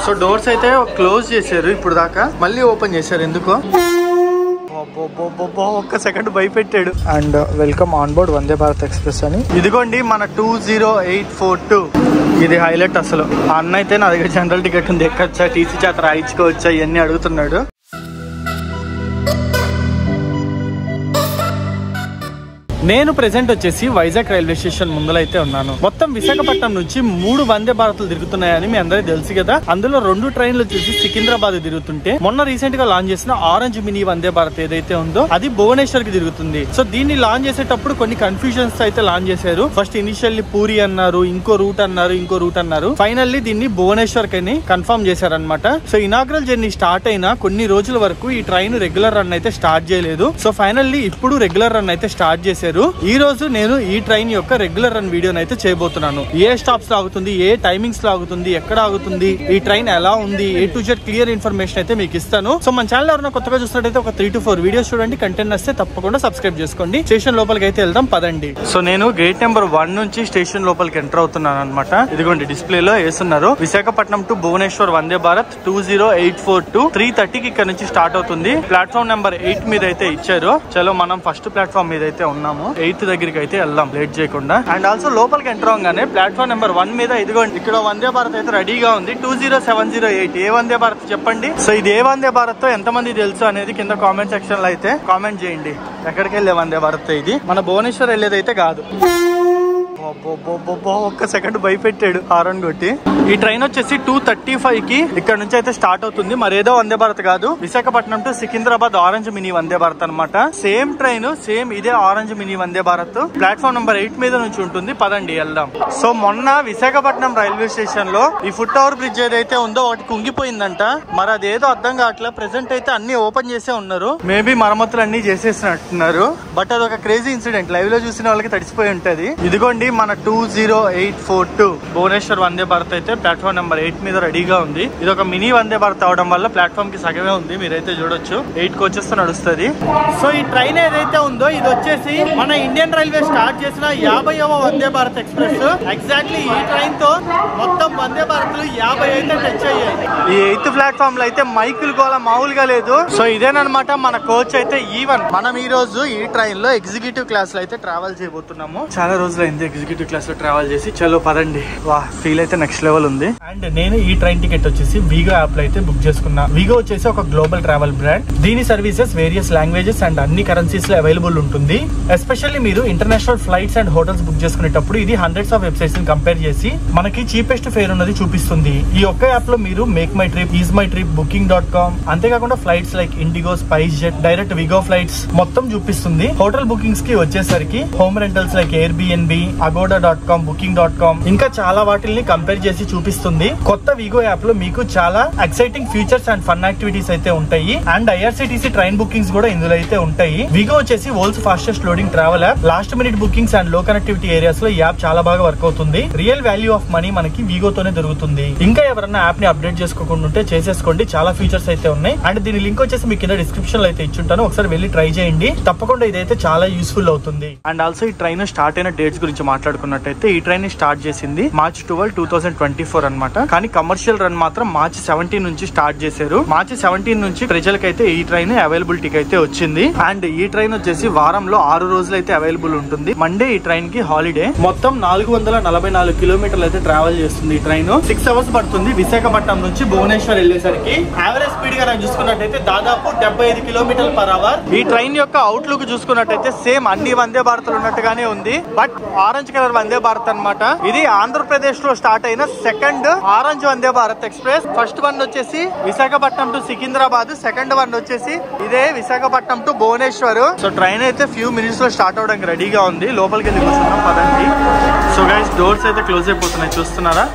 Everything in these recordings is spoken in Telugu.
సో డోర్స్ అయితే క్లోజ్ చేశారు ఇప్పుడు దాకా, మళ్ళీ ఓపెన్ చేశారు ఎందుకో. ఒక్క సెకండ్ భయపెట్టాడు. And welcome on board Vande Bharat express అని. ఇదిగోండి మన 20842. ఇది హైలైట్ అసలు. ఆ అన్న అయితే నా దగ్గర జనరల్ టికెట్ ఉంది, ఎక్కచ్చా, టీసీ చేత రాయించుకోవచ్చా, ఇవన్నీ అడుగుతున్నాడు. నేను ప్రెసెంట్ వచ్చేసి వైజాగ్ రైల్వే స్టేషన్ ముందలైతే ఉన్నాను. మొత్తం విశాఖపట్నం నుంచి 3 వందే భారత్లు తిరుగుతున్నాయని మీ అందరికీ తెలుసు కదా. అందులో 2 ట్రైన్లు వచ్చేసి సికింద్రాబాద్ తిరుగుతుంటే, మొన్న రీసెంట్ గా లాంచ్ చేసిన ఆరెంజ్ మినీ వందే భారత్ ఏదైతే ఉందో అది భువనేశ్వర్ కి తిరుగుతుంది. సో దీన్ని లాంచ్ చేసేటప్పుడు కొన్ని కన్ఫ్యూజన్స్ అయితే లాంచ్ చేశారు. ఫస్ట్ ఇనిషియల్లీ పూరి అన్నారు, ఇంకో రూట్ అన్నారు. ఫైనల్లీ దీన్ని భువనేశ్వర్ కి కన్ఫర్మ్ చేశారనమాట. సో ఇనాగ్రల్ జర్నీ స్టార్ట్ అయిన కొన్ని రోజుల వరకు ఈ ట్రైన్ రెగ్యులర్ రన్ అయితే స్టార్ట్ చేయలేదు. సో ఫైనల్లీ ఇప్పుడు రెగ్యులర్ రన్ అయితే స్టార్ట్ చేశారు. ఈ రోజు నేను ఈ ట్రైన్ యొక్క రెగ్యులర్ రన్ వీడియోని అయితే చేయబోతున్నాను. ఏ స్టాప్స్ లో ఆగుతుంది, ఏ టైమింగ్స్ లో ఆగుతుంది, ఎక్కడ ఆగుతుంది, ఈ ట్రైన్ ఎలా ఉంది, A to Z clear information అయితే మీకు ఇస్తాను. సో మన ఛానల్ ఎవరైనా కొత్తగా చూసినట్టయితే ఒక 3 to 4 వీడియోస్ చూడండి. కంటెంట్ వస్తే తప్పకుండా సబ్స్క్రైబ్ చేసుకోండి. స్టేషన్ లోపలికి అయితే వెళ్దాం పదండి. సో నేను గేట్ నెంబర్ 1 నుంచి స్టేషన్ లోపలికి ఎంటర్ అవుతున్నాను అనమాట. ఇదిగోండి డిస్ప్లేలో వేస్తున్నారు విశాఖపట్నం టు భువనేశ్వర్ వందే భారత్ 20842 3:30కి ఇక్కడ నుంచి స్టార్ట్ అవుతుంది. ప్లాట్ఫామ్ నెంబర్ 8 మీద అయితే ఇచ్చారు. చలో మనం ఫస్ట్ ప్లాట్ఫామ్ మీద అయితే ఉన్నాము. 8th దగ్గరికి అయితే వెళ్దాం లేట్ చేయకుండా. అండ్ ఆల్సో లోపలికి ఎంటర్ అవగానే ప్లాట్ఫామ్ నెంబర్ 1 మీద ఇదిగోండి ఇక్కడ వందే భారత్ అయితే రెడీగా ఉంది. 20708 ఏ వందే భారత్ చెప్పండి. సో ఇది ఏ వందే భారత్ తో ఎంతమంది తెలుసు అనేది కింద కామెంట్ సెక్షన్ లో అయితే కామెంట్ చేయండి. ఎక్కడికి వెళ్ళే వందే భారత్ ఇది, మన భువనేశ్వర్ వెళ్ళేదైతే కాదు. ఒక్క సెకండ్ భయపెట్టాడు హారన్ కొట్టి. ఈ ట్రైన్ వచ్చేసి 2:35కి ఇక్కడ నుంచి అయితే స్టార్ట్ అవుతుంది. మరేదో వందే భారత్ కాదు, Visakhapatnam to Secunderabad orange mini Vande Bharat అనమాట. సేమ్ ట్రైన్, సేమ్ ఇదే orange mini Vande Bharat. Platform number 8 మీద నుంచి ఉంటుంది. పదండి వెళ్దాం. సో మొన్న విశాఖపట్నం రైల్వే స్టేషన్ లో ఈ ఫుట్ ఓవర్ బ్రిడ్జ్ ఏదైతే ఉందో ఒకటి కుంగిపోయిందంట. మరి అదేదో అర్థం కావట్లేదు. ప్రెసెంట్ అయితే అన్ని ఓపెన్ చేసే ఉన్నారు. మేబీ మరమ్మతులు అన్ని చేసేసినట్టున్నారు. బట్ అదొక క్రేజీ ఇన్సిడెంట్. లైవ్ లో చూసిన వాళ్ళకి తడిసిపోయి ఉంటది. ఇదిగోండి మన 20842 భువనేశ్వర్ వందే భారత్ అయితే ప్లాట్ఫామ్ నెంబర్ 8 మీద రెడీగా ఉంది. ఇది ఒక మినీ వందే భారత్ అవడం వల్ల ప్లాట్ఫామ్ కి సగమే ఉంది. మీరైతే చూడొచ్చు 8 కోచెస్ తో నడుస్తుంది. సో ఈ ట్రైన్ ఏదైతే ఉందో ఇది వచ్చేసి మన ఇండియన్ రైల్వే స్టార్ట్ చేసిన 50వ వందే భారత్ ఎక్స్ప్రెస్. ఎగ్జాక్ట్లీ ఈ ట్రైన్ తో మొత్తం వందే భారత్లు 50 అయితే టచ్ అయ్యాయి. ఈ 8th ప్లాట్ఫామ్ లో అయితే మైకులు గోల మామూలుగా లేదు. సో ఇదేనమాట మన కోచ్ అయితే ఈవెన్. మనం ఈ రోజు ఈ ట్రైన్ లో ఎగ్జిక్యూటివ్ క్లాస్ లో అయితే ట్రావెల్ చేయబోతున్నాము. చాలా రోజులైంది ఎగ్జిక్యూటివ్ క్లాస్ లో ట్రావెల్ చేసి. చలో పదండి. వా ఫీల్ అయితే నెక్స్ట్ లెవెల్ ఉంది. అండ్ నేను ఈ ట్రైన్ టికెట్ వచ్చేసి వీగో యాప్ లో అయితే బుక్ చేసుకున్నా. వీగో వచ్చేసి ఒక గ్లోబల్ ట్రావెల్ బ్రాండ్. దీని సర్వీసెస్ వేరియస్ లాంగ్వేజెస్ అండ్ అన్ని కరెన్సీస్ లో అవైలబుల్ ఉంటుంది. ఎస్పెషల్లీ మీరు international flights and hotels book చేసుకునేటప్పుడు ఇది హండ్రెడ్స్ ఆఫ్ వెబ్సైట్స్ ని కంపేర్ చేసి మనకి చీపెస్ట్ ఫేర్ ఉన్నది చూపిస్తుంది. ఈ ఒక్క యాప్ లో మీరు make my trip, is my trip, booking.com, అంతేకాకుండా flights like IndiGo, spice jet, direct Vigo flights మొత్తం చూపిస్తుంది. హోటల్ బుకింగ్స్ కి వచ్చేసరికి home rentals like Airbnb, agoda.com, booking.com ఇంకా చాలా వాటిల్ని కంపేర్ చేసి చూపిస్తుంది. కొత్త విగో యాప్ లో మీకు చాలా exciting features and fun activities అయితే ఉంటాయి. అండ్ IRCTC ట్రైన్ బుకింగ్స్ కూడా ఇందులో అయితే ఉంటాయి. విగో వచ్చేసి world's fastest loading travel app. Last minute bookings and లో కనెక్టివిటీ ఏరియాస్ లో ఈ యాప్ చాలా బాగా వర్క్ అవుతుంది. రియల్ వాల్యూ ఆఫ్ మనీ మనకి విగోతోనే దొరుకుతుంది. ఇంకా ఎవరైనా యాప్ ని అప్డేట్ చేసుకోకుండా ఉంటే చేసేసుకోండి. చాలా ఫీచర్స్ అయితే ఉన్నాయి. అండ్ దీని లింక్ వచ్చేసి మీకు కింద డిస్క్రిప్షన్ లో అయితే ఇచ్చుంటాను. ఒకసారి వెళ్ళి ట్రై చేయండి. తప్పకుండా ఇదైతే చాలా యూస్ఫుల్ అవుతుంది. అండ్ ఆల్సో ఈ ట్రైన్ స్టార్ట్ అయిన డేట్స్ గురించి మాట్లాడుకున్నట్టయితే ఈ ట్రైన్ స్టార్ట్ చేసింది March 12, 2024 అనమాట. కానీ కమర్షియల్ రన్ మాత్రం March 17 నుంచి స్టార్ట్ చేశారు. March 17 నుంచి ప్రజలకైతే ఈ ట్రైన్ అవైలబిలిటీకి అయితే వచ్చింది. అండ్ ఈ ట్రైన్ వచ్చేసి వారంలో 6 రోజులు అయితే అవైలబుల్ ఉంటుంది. మండే ఈ ట్రైన్ కి హాలిడే. మొత్తం 444 కిలోమీటర్లు అయితే ట్రావెల్ చేస్తుంది ఈ ట్రైన్. 6 అవర్స్ పడుతుంది విశాఖపట్నం నుంచి భువనేశ్వర్ వెళ్ళేసరికి. యావరేజ్ స్పీడ్ గా చూసుకున్నట్టయితే దాదాపు 75 km/h. ఈ ట్రైన్ యొక్క అవుట్లుక్ చూసుకున్నట్టయితే సేమ్ అన్ని వందే భారత్లు ఉన్నట్టుగానే ఉంది. But orange colour Vande Bharat అన్నమాట. ఇది ఆంధ్రప్రదేశ్ లో స్టార్ట్ అయిన second orange Vande Bharat express. First one వచ్చేసి Visakhapatnam to Secunderabad, second one వచ్చేసి ఇదే Visakhapatnam to Bhubaneswar. So train అయితే ఫ్యూ మినిట్స్ లో స్టార్ట్ అవడానికి రెడీగా ఉంది. లోపలికి వెళ్ళి కూర్చున్నాం పదండి. సో గైస్ డోర్స్ అయితే క్లోజ్ అయిపోతున్నాయి చూస్తున్నారా.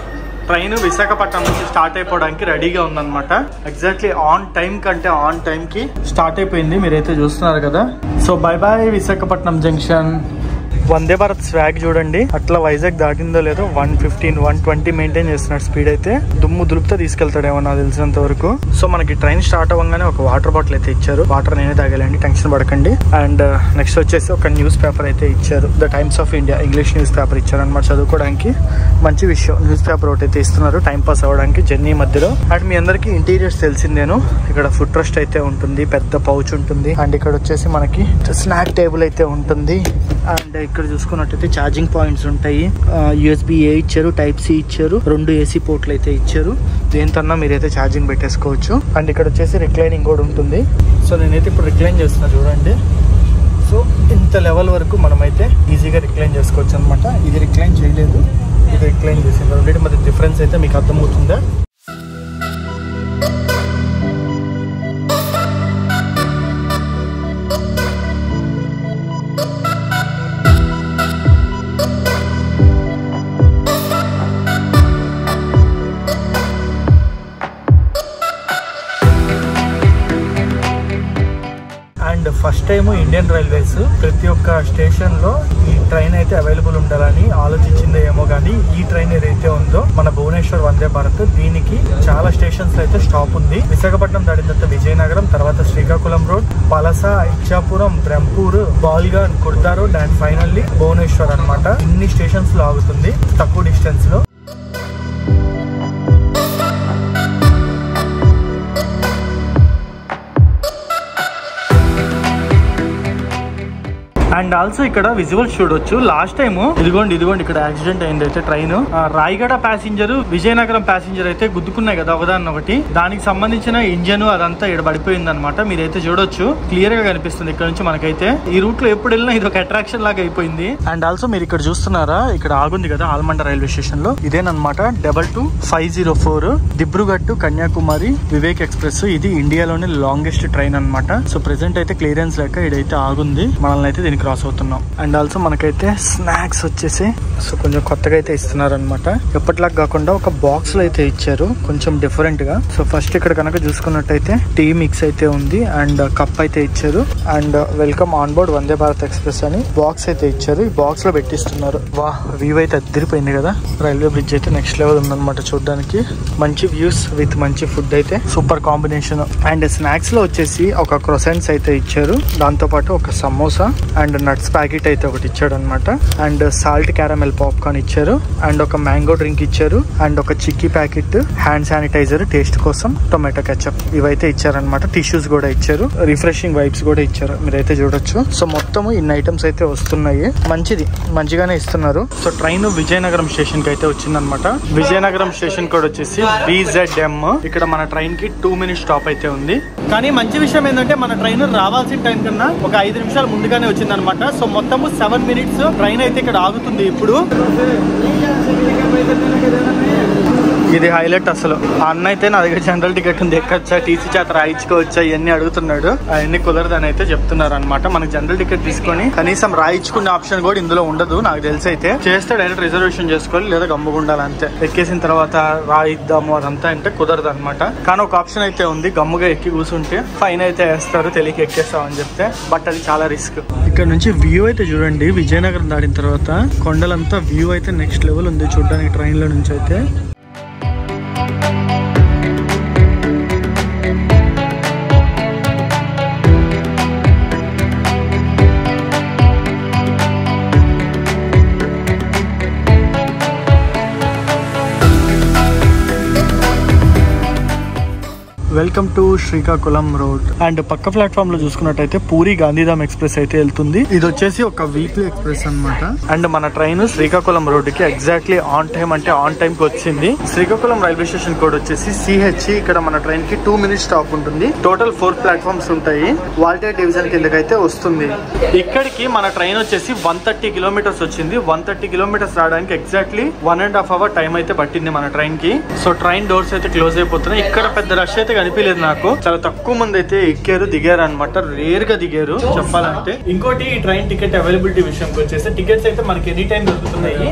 ట్రైన్ విశాఖపట్నం నుంచి స్టార్ట్ అయిపోవడానికి రెడీగా ఉందన్నమాట. ఎగ్జాక్ట్లీ ఆన్ టైం కంటే ఆన్ టైం కి స్టార్ట్ అయిపోయింది. మీరైతే చూస్తున్నారు కదా. So bye bye Visakhapatnam junction. Vande Bharat swag చూడండి, అట్లా వైజాగ్ దాటిందో లేదో 115, 120 మెయింటైన్ చేస్తున్నాడు స్పీడ్ అయితే. దుమ్ము దులుపుతో తీసుకెళ్తాడేమో నాకు తెలిసినంత వరకు. సో మనకి ట్రైన్ స్టార్ట్ అవ్వగానే ఒక వాటర్ బాటిల్ అయితే ఇచ్చారు. వాటర్ నేనే తాగాలండి, టెన్షన్ పడకండి. అండ్ నెక్స్ట్ వచ్చేసి ఒక న్యూస్ పేపర్ అయితే ఇచ్చారు. The times of India English news paper ఇచ్చారు అనమాట చదువుకోవడానికి. మంచి విషయం, న్యూస్ పేపర్ ఒకటి అయితే ఇస్తున్నారు టైం పాస్ అవ్వడానికి జర్నీ మధ్యలో. అండ్ మీ అందరికి ఇంటీరియర్స్ తెలిసిందేను. ఇక్కడ ఫుడ్ ట్రస్ట్ అయితే ఉంటుంది, పెద్ద పౌచ్ ఉంటుంది. అండ్ ఇక్కడ వచ్చేసి మనకి స్నాక్ టేబుల్ అయితే ఉంటుంది. అండ్ ఇక్కడ చూసుకున్నట్టయితే ఛార్జింగ్ పాయింట్స్ ఉంటాయి. USB-A ఇచ్చారు, Type-C ఇచ్చారు, 2 AC పోర్ట్లు అయితే ఇచ్చారు. దేనికన్నా మీరైతే ఛార్జింగ్ పెట్టేసుకోవచ్చు. అండ్ ఇక్కడ వచ్చేసి రిక్లైనింగ్ కూడా ఉంటుంది. సో నేనైతే ఇప్పుడు రిక్లైన్ చేస్తున్నా చూడండి. సో ఇంత లెవెల్ వరకు మనమైతే ఈజీగా రిక్లైన్ చేసుకోవచ్చు అనమాట. ఇది రిక్లైన్ చేయలేదు, ఇది రిక్లైన్ చేసింది. రెండింటి మధ్య డిఫరెన్స్ అయితే మీకు అర్థమవుతుందా? ఫస్ట్ టైం ఇండియన్ రైల్వేస్ ప్రతి ఒక్క స్టేషన్ లో ఈ ట్రైన్ అయితే అవైలబుల్ ఉండాలని ఆలోచించిందో ఏమో కానీ, ఈ ట్రైన్ ఏదైతే ఉందో మన భువనేశ్వర్ వందే భారత్, దీనికి చాలా స్టేషన్స్ అయితే స్టాప్ ఉంది. విశాఖపట్నం దాటిన తర్వాత విజయనగరం, తర్వాత Srikakulam road, Palasa, Ichchapuram, Brahmapur, Balugaon, Khurda road and finally Bhubaneswar అనమాట. ఇన్ని స్టేషన్స్ లో ఆగుతుంది తక్కువ డిస్టెన్స్ లో. అండ్ ఆల్సో ఇక్కడ విజువల్స్ చూడొచ్చు. లాస్ట్ టైం ఇదిగోండి ఇక్కడ యాక్సిడెంట్ అయింది అయితే train. Rayagada passenger, Vizianagaram passenger అయితే గుద్దుకున్నాయి కదా ఒకదాన్ని ఒకటి. దానికి సంబంధించిన ఇంజన్ అదంతా ఇక్కడ పడిపోయింది అనమాట. మీరైతే చూడొచ్చు, క్లియర్ గా కనిపిస్తుంది ఇక్కడ నుంచి మనకైతే. ఈ రూట్ లో ఎప్పుడు వెళ్ళినా ఇది ఒక అట్రాక్షన్ లాగా అయిపోయింది. అండ్ ఆల్సో మీరు ఇక్కడ చూస్తున్నారా, ఇక్కడ ఆగుంది కదా ఆల్మండ రైల్వే స్టేషన్ లో, ఇదేనమాట 22504 దిబ్రుగఢ్ టు కన్యాకుమారి వివేక్ ఎక్స్ప్రెస్. ఇది ఇండియాలోనే లాంగెస్ట్ ట్రైన్ అనమాట. సో ప్రెసెంట్ అయితే క్లియరెన్స్ లేక ఇదైతే ఆగుంది. మనల్ని అయితే దీనికి క్రాస్ అవుతున్నాం. అండ్ ఆల్సో మనకైతే స్నాక్స్ వచ్చేసి సో కొంచెం కొత్తగా అయితే ఇస్తున్నారు అనమాట. ఎప్పటిలాగా కాకుండా ఒక బాక్స్ లో అయితే ఇచ్చారు, కొంచెం డిఫరెంట్ గా. సో ఫస్ట్ ఇక్కడ కనుక చూసుకున్నట్టయితే టీ మిక్స్ అయితే ఉంది అండ్ కప్ అయితే ఇచ్చారు. And welcome on board Vande Bharat express అని బాక్స్ అయితే ఇచ్చారు. ఈ బాక్స్ లో పెట్టిస్తున్నారు. వా, వ్యూ అయితే అదిరిపోయింది కదా. రైల్వే బ్రిడ్జ్ అయితే నెక్స్ట్ లెవెల్ ఉందన్నమాట చూడడానికి. మంచి వ్యూస్ విత్ మంచి ఫుడ్ అయితే సూపర్ కాంబినేషన్. అండ్ స్నాక్స్ లో వచ్చేసి ఒక క్రొసెంట్స్ అయితే ఇచ్చారు, దాంతో పాటు ఒక సమోసా అండ్ నట్స్ ప్యాకెట్ అయితే ఒకటి ఇచ్చాడు అనమాట. అండ్ సాల్ట్ క్యారమెల్ పాప్కార్న్ ఇచ్చారు. అండ్ ఒక మ్యాంగో డ్రింక్ ఇచ్చారు. అండ్ ఒక chikki packet, hand sanitizer taste కోసం, టొమాటో కెచప్ ఇవైతే ఇచ్చారనమాట. టిష్యూస్ కూడా ఇచ్చారు, రిఫ్రెషింగ్ వైప్స్ కూడా ఇచ్చారు, మీరైతే చూడొచ్చు. సో మొత్తం ఇన్ని ఐటమ్స్ అయితే వస్తున్నాయి. మంచిగానే ఇస్తున్నారు. సో ట్రైన్ విజయనగరం స్టేషన్ కి అయితే వచ్చిందనమాట. విజయనగరం స్టేషన్ కూడా వచ్చేసి VZM. ఇక్కడ మన ట్రైన్ కి 2 minutes స్టాప్ అయితే ఉంది. కానీ మంచి విషయం ఏంటంటే మన ట్రైన్ రావాల్సిన టైం కన్నా ఒక 5 నిమిషాలు ముందుగానే వచ్చింది అనమాట. సో మొత్తము 7 minutes ట్రైన్ అయితే ఇక్కడ ఆగుతుంది ఇప్పుడు. ఇది హైలైట్ అసలు. అన్న అయితే నా దగ్గర జనరల్ టికెట్ ఉంది, ఎక్కచ్చా, టీసీ చేత రాయించుకోవచ్చా, ఇవన్నీ అడుగుతున్నాడు. అవన్నీ కుదరదని అయితే చెప్తున్నారు అనమాట. మనకి జనరల్ టికెట్ తీసుకొని కనీసం రాయించుకునే ఆప్షన్ కూడా ఇందులో ఉండదు నాకు తెలిసి. అయితే చేస్తే డైరెక్ట్ రిజర్వేషన్ చేసుకోవాలి లేదా గమ్ముగుండాలి అంతే. ఎక్కేసిన తర్వాత రాయిద్దాము అదంతా అంటే కుదరదు అనమాట. కానీ ఒక ఆప్షన్ అయితే ఉంది, గమ్ముగా ఎక్కి కూర్చుంటే ఫైన్ అయితే వేస్తారు, తెలియక ఎక్కేస్తామని చెప్తే. బట్ అది చాలా రిస్క్. ఇక్కడ నుంచి వ్యూ అయితే చూడండి, విజయనగరం దాటిన తర్వాత కొండలంతా వ్యూ అయితే నెక్స్ట్ లెవెల్ ఉంది చూడడానికి ట్రైన్ లో నుంచి అయితే. Welcome to Srikakulam road. And పక్క ప్లాట్ఫామ్ లో చూసుకున్నట్టయితే పూరి గాంధీధామ్ ఎక్స్ప్రెస్ అయితే వెళ్తుంది. ఇది వచ్చేసి ఒక వీక్లీ ఎక్స్ప్రెస్ అనమాట. అండ్ మన ట్రైన్ శ్రీకాకుళం రోడ్ కి ఎగ్జాక్ట్లీ ఆన్ టైం అంటే ఆన్ టైం కి వచ్చింది. శ్రీకాకుళం రైల్వే స్టేషన్ కోడ్ వచ్చేసి CH. ఇక్కడ మన ట్రైన్ కి 2 minutes స్టాప్ ఉంటుంది. టోటల్ 4 ప్లాట్ఫామ్స్ ఉంటాయి. వాల్టేర్ డివిజన్ కిందకైతే వస్తుంది. ఇక్కడికి మన ట్రైన్ వచ్చేసి 130 kilometers వచ్చింది. 130 kilometers రావడానికి ఎగ్జాక్ట్లీ 1.5 hour టైం అయితే పట్టింది మన ట్రైన్ కి. సో ట్రైన్ డోర్స్ అయితే క్లోజ్ అయిపోతున్నాయి. ఇక్కడ పెద్ద రష్ అయితే కనిపించలేదు నాకు. చాలా తక్కువ మంది అయితే ఎక్కారు, దిగారు అనమాట. రేర్ గా దిగారు చెప్పాలంటే. ఇంకోటి ఈ ట్రైన్ టికెట్ అవైలబిలిటీ విషయంకి వచ్చేసి టికెట్స్ అయితే మనకి ఎనీ టైం దొరుకుతున్నాయి.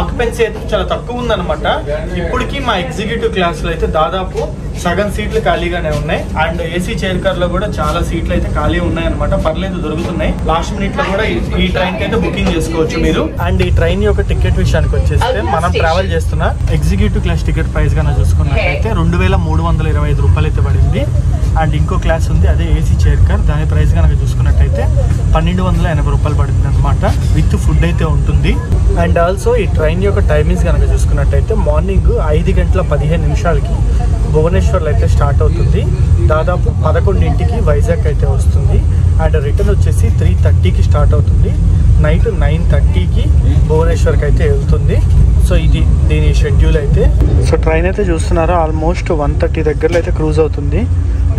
ఆక్యుపెన్సీ అయితే చాలా తక్కువ ఉందన్నమాట. ఇప్పటికి మా ఎగ్జిక్యూటివ్ క్లాస్ లో అయితే దాదాపు సగం సీట్లు ఖాళీగానే ఉన్నాయి. అండ్ ఏసీ చైర్ కార్ లో కూడా చాలా సీట్లు అయితే ఖాళీ ఉన్నాయి అనమాట. పర్లేదు, దొరుకుతున్నాయి. లాస్ట్ మినిట్ లో కూడా ఈ ట్రైన్ కి అయితే బుకింగ్ చేసుకోవచ్చు మీరు. అండ్ ఈ ట్రైన్ యొక్క టికెట్ విషయానికి వచ్చేస్తే మనం ట్రావెల్ చేస్తున్న ఎగ్జిక్యూటివ్ క్లాస్ టికెట్ ప్రైస్ గా చూసుకున్నట్లయితే 2325 రూపాయలు అయితే పడింది. అండ్ ఇంకో క్లాస్ ఉంది, అదే ఏసీ చైర్ కార్. దాని ప్రైస్ కనుక చూసుకున్నట్టయితే 1280 రూపాయలు పడింది అనమాట. విత్ ఫుడ్ అయితే ఉంటుంది. అండ్ ఆల్సో ఈ ట్రైన్ యొక్క టైమింగ్స్ కనుక చూసుకున్నట్టయితే మార్నింగ్ 5:15 భువనేశ్వర్లో అయితే స్టార్ట్ అవుతుంది. దాదాపు 11ంటికి వైజాగ్ అయితే వస్తుంది. అండ్ రిటర్న్ వచ్చేసి 3:30కి స్టార్ట్ అవుతుంది. నైట్ 9:30కి భువనేశ్వర్కి అయితే వెళ్తుంది. సో ఇది దీని షెడ్యూల్ అయితే. సో ట్రైన్ అయితే చూస్తున్నారా, ఆల్మోస్ట్ 1:30 దగ్గరలో అయితే క్రూజ్ అవుతుంది.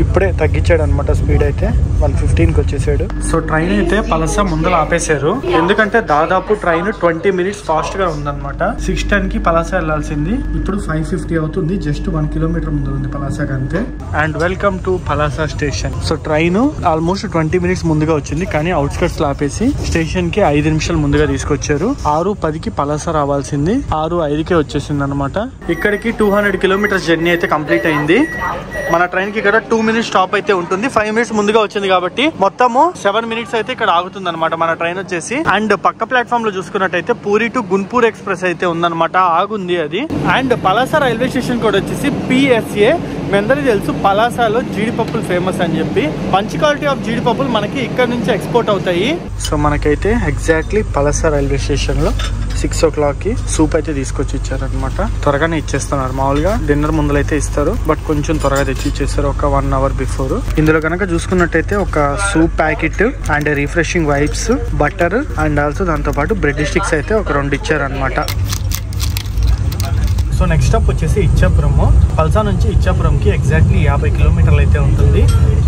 ఇప్పుడే తగ్గించాడు అనమాట స్పీడ్ అయితే, 1:15కి వచ్చేసాడు. సో ట్రైన్ అయితే పలస ముందర ఆపేశారు. ఎందుకంటే దాదాపు ట్రైన్ 20 మినిట్స్ ఫాస్ట్ గా ఉందన్నమాట. 6:10కి పలాస వెళ్లాల్సింది, ఇప్పుడు 5:50 అవుతుంది. జస్ట్ 1 కిలోమీటర్ ముందు ఉంది పలాసకి అంతే. And welcome to Palasa station. So train almost 20 minutes ముందుగా వచ్చింది, కానీ అవుట్స్కట్స్ లో ఆపేసి స్టేషన్ కి 5 నిమిషాలు ముందుగా తీసుకొచ్చారు. 6:10కి పలాస రావాల్సింది, 6:05కే వచ్చేసింది అనమాట. ఇక్కడికి 200 కిలోమీటర్స్ జర్నీ అయితే కంప్లీట్ అయింది. మన ట్రైన్ కి ఇక్కడ 2 మినిట్స్ స్టాప్ అయితే ఉంటుంది. 5 మినిట్స్ ముందుగా వచ్చింది కాబట్టి మొత్తము 7 మినిట్స్ అయితే ఇక్కడ ఆగుతుంది అనమాట మన ట్రైన్ వచ్చేసి. అండ్ పక్క ప్లాట్ఫామ్ లో చూసుకున్నట్టయితే పూరి టు గుంపూర్ ఎక్స్ప్రెస్ అయితే ఉందన్నమాట, ఆగుంది అది. అండ్ పలాస రైల్వే స్టేషన్ కూడా వచ్చేసి PSA. మీ అందరికీ తెలుసు పలాసలో జీడిపప్పులు ఫేమస్ అని చెప్పి. మంచి క్వాలిటీ ఆఫ్ జీడిపప్పులు మనకి ఇక్కడ నుంచి ఎక్స్పోర్ట్ అవుతాయి. సో మనకైతే ఎగ్జాక్ట్లీ పలాస రైల్వే స్టేషన్ లో 6 o'clock కి సూప్ అయితే తీసుకొచ్చి ఇచ్చారనమాట. త్వరగానే ఇచ్చేస్తున్నారు. మామూలుగా డిన్నర్ ముందులైతే ఇస్తారు, బట్ కొంచెం త్వరగా తెచ్చి ఇచ్చేస్తారు, ఒక 1 hour బిఫోర్. ఇందులో కనుక చూసుకున్నట్టయితే ఒక soup packet and refreshing wipes, butter and also దాంతో పాటు బ్రెడ్ స్టిక్స్ అయితే ఒక 2 ఇచ్చారనమాట. సో నెక్స్ట్ స్టాప్ వచ్చేసి ఇచ్చాపురము. పల్సా నుంచి ఇచ్చాపురంకి ఎగ్జాక్ట్లీ 50 కిలోమీటర్లు అయితే ఉంటుంది.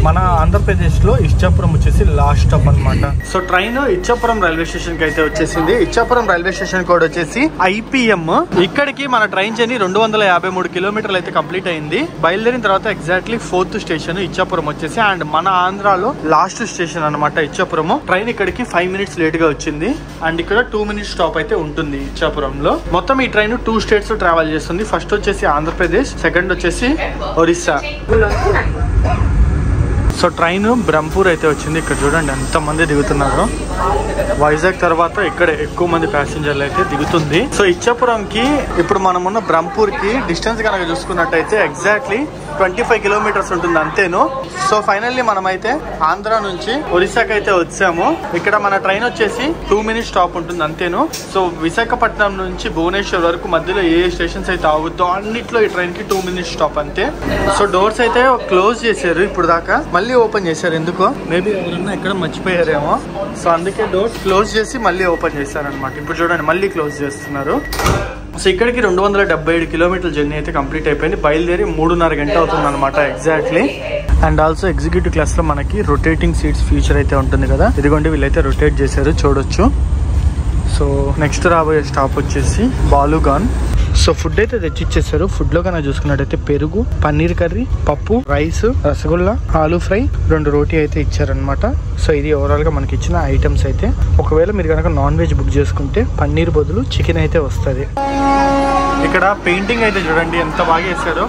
మన ఆంధ్రప్రదేశ్ లో ఇచ్చాపురం వచ్చేసి లాస్ట్ స్టాప్ అనమాట. So train Ichchapuram railway station కి అయితే వచ్చేసింది. ఇచ్చాపురం రైల్వే స్టేషన్ కోడ్ వచ్చేసి IPM. ఇక్కడికి మన ట్రైన్ జర్నీ 253 కిలోమీటర్లు అయితే కంప్లీట్ అయింది. బయలుదేరిన తర్వాత ఎగ్జాక్ట్లీ 4th స్టేషన్ ఇచ్చాపురం వచ్చేసి. అండ్ మన ఆంధ్రాలో లాస్ట్ స్టేషన్ అనమాట ఇచ్చాపురము. ట్రైన్ ఇక్కడికి 5 మినిట్స్ లేట్ గా వచ్చింది. అండ్ ఇక్కడ 2 మినిట్స్ స్టాప్ అయితే ఉంటుంది ఇచ్చాపురంలో. మొత్తం ఈ ట్రైన్ 2 స్టేట్స్ ట్రావెల్ చేస్తుంది. ఫస్ట్ వచ్చేసి ఆంధ్రప్రదేశ్, సెకండ్ వచ్చేసి ఒరిస్సా. సో ట్రైన్ బ్రహ్మపూర్ అయితే వచ్చింది. ఇక్కడ చూడండి ఎంత మంది దిగుతున్నారు. వైజాగ్ తర్వాత ఇక్కడే ఎక్కువ మంది ప్యాసింజర్లు అయితే దిగుతుంది. సో ఇచ్చాపురంకి ఇప్పుడు మనం ఉన్న బ్రహ్మపూర్ కి డిస్టెన్స్ కనుక చూసుకున్నట్టయితే ఎగ్జాక్ట్లీ 25 కిలోమీటర్స్ ఉంటుంది అంతేను. సో ఫైనల్లీ మనం అయితే ఆంధ్ర నుంచి ఒరిస్సాకి అయితే వచ్చాము. ఇక్కడ మన ట్రైన్ వచ్చేసి 2 మినిట్స్ స్టాప్ ఉంటుంది అంతేను. సో విశాఖపట్నం నుంచి భువనేశ్వర్ వరకు మధ్యలో ఏ స్టేషన్స్ అయితే ఆగుద్దో అన్నిట్లో ఈ ట్రైన్ కి 2 మినిట్స్ స్టాప్ అంతే. సో డోర్స్ అయితే క్లోజ్ చేశారు ఇప్పుడు దాకా, మళ్ళీ ఓపెన్ చేశారు. ఎందుకో మేబీ ఎవరన్నా ఎక్కడ మర్చిపోయారేమో. సో అందుకే డోర్స్ క్లోజ్ చేసి మళ్ళీ ఓపెన్ చేశారనమాట. ఇప్పుడు చూడండి మళ్ళీ క్లోజ్ చేస్తున్నారు. సో ఇక్కడికి 277 కిలోమీటర్ల జర్నీ అయితే కంప్లీట్ అయిపోయింది. బయలుదేరి 3.5 గంట అవుతుంది అనమాట exactly. And also executive class లో మనకి రొటేటింగ్ సీట్స్ ఫీచర్ అయితే ఉంటుంది కదా, ఇదిగోండి వీళ్ళైతే రొటేట్ చేశారు చూడొచ్చు. సో నెక్స్ట్ రాబోయే స్టాప్ వచ్చేసి బాలుగాన్. సో ఫుడ్ అయితే తెచ్చిచ్చేసారు. ఫుడ్ లో కనుక చూసుకున్నట్టయితే పెరుగు, పన్నీర్ కర్రీ, పప్పు, రైస్, రసగుల్లా, ఆలూ ఫ్రై, 2 రోటీ అయితే ఇచ్చారనమాట. సో ఇది ఓవరాల్ గా మనకి ఇచ్చిన ఐటమ్స్ అయితే. ఒకవేళ మీరు కనుక నాన్ వెజ్ బుక్ చేసుకుంటే పన్నీర్ బదులు చికెన్ అయితే వస్తుంది. ఇక్కడ పెయింటింగ్ అయితే చూడండి ఎంత బాగా వేసారో.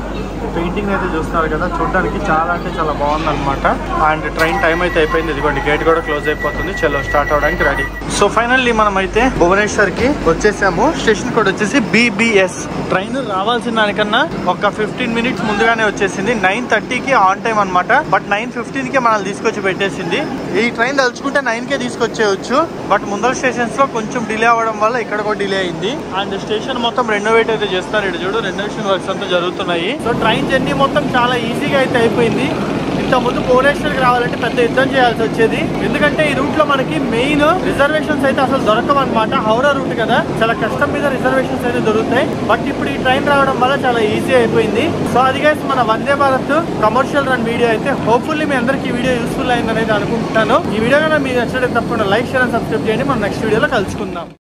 పెయింటింగ్ అయితే చూస్తున్నారు కదా, చూడడానికి చాలా అంటే చాలా బాగుంది అనమాట. అండ్ ట్రైన్ టైం అయితే అయిపోయింది. ఇదిగోండి గేట్ కూడా క్లోజ్ అయిపోతుంది. చలో స్టార్ట్ అవడానికి రెడీ. సో ఫైనల్లీ మనం అయితే భువనేశ్వర్ కి వచ్చేసాము. స్టేషన్ కోడ్ వచ్చేసి BBS. ట్రైన్ రావాల్సిన దానికన్నా ఒక 15 మినిట్స్ ముందుగానే వచ్చేసింది. 9:30కి ఆన్ టైం అనమాట. బట్ 9:15కి మనల్ని తీసుకొచ్చి పెట్టేసింది. ఈ ట్రైన్ తలుచుకుంటే 9కే తీసుకొచ్చేయచ్చు. బట్ ముందర స్టేషన్స్ లో కొంచెం డిలే అవ్వడం వల్ల ఇక్కడ కూడా డిలే అయింది. అండ్ స్టేషన్ మొత్తం రెనోవేట్ అయితే చేస్తారు. ఇటు చూడు రెనోవేషన్ వర్క్స్ అంతా జరుగుతున్నాయి. సో ట్రైన్ జర్నీ మొత్తం చాలా ఈజీగా అయితే అయిపోయింది. ఇంతకుముందు భువనేశ్వర్కి రావాలంటే పెద్ద యుద్ధం చేయాల్సి వచ్చేది. ఎందుకంటే ఈ రూట్ లో మనకి మెయిన్ రిజర్వేషన్స్ అయితే అసలు దొరకవు అనమాట. హౌరా రూట్ కదా, చాలా కష్టం మీద రిజర్వేషన్స్ అయితే దొరుకుతాయి. బట్ ఇప్పుడు ఈ ట్రైన్ రావడం వల్ల చాలా ఈజీ అయిపోయింది. సో అది గైస్ మన Vande Bharat commercial run video అయితే. హోప్ఫుల్లీ మీ అందరికి ఈ వీడియో యూస్ఫుల్ అయిందని అయితే అనుకుంటున్నాను. ఈ వీడియో కన్నా మీకు నచ్చినట్లయితే తప్పకుండా లైక్, షేర్ అండ్ సబ్స్క్రైబ్ చేయండి. మనం నెక్స్ట్ వీడియోలో కలుసుకుందాం.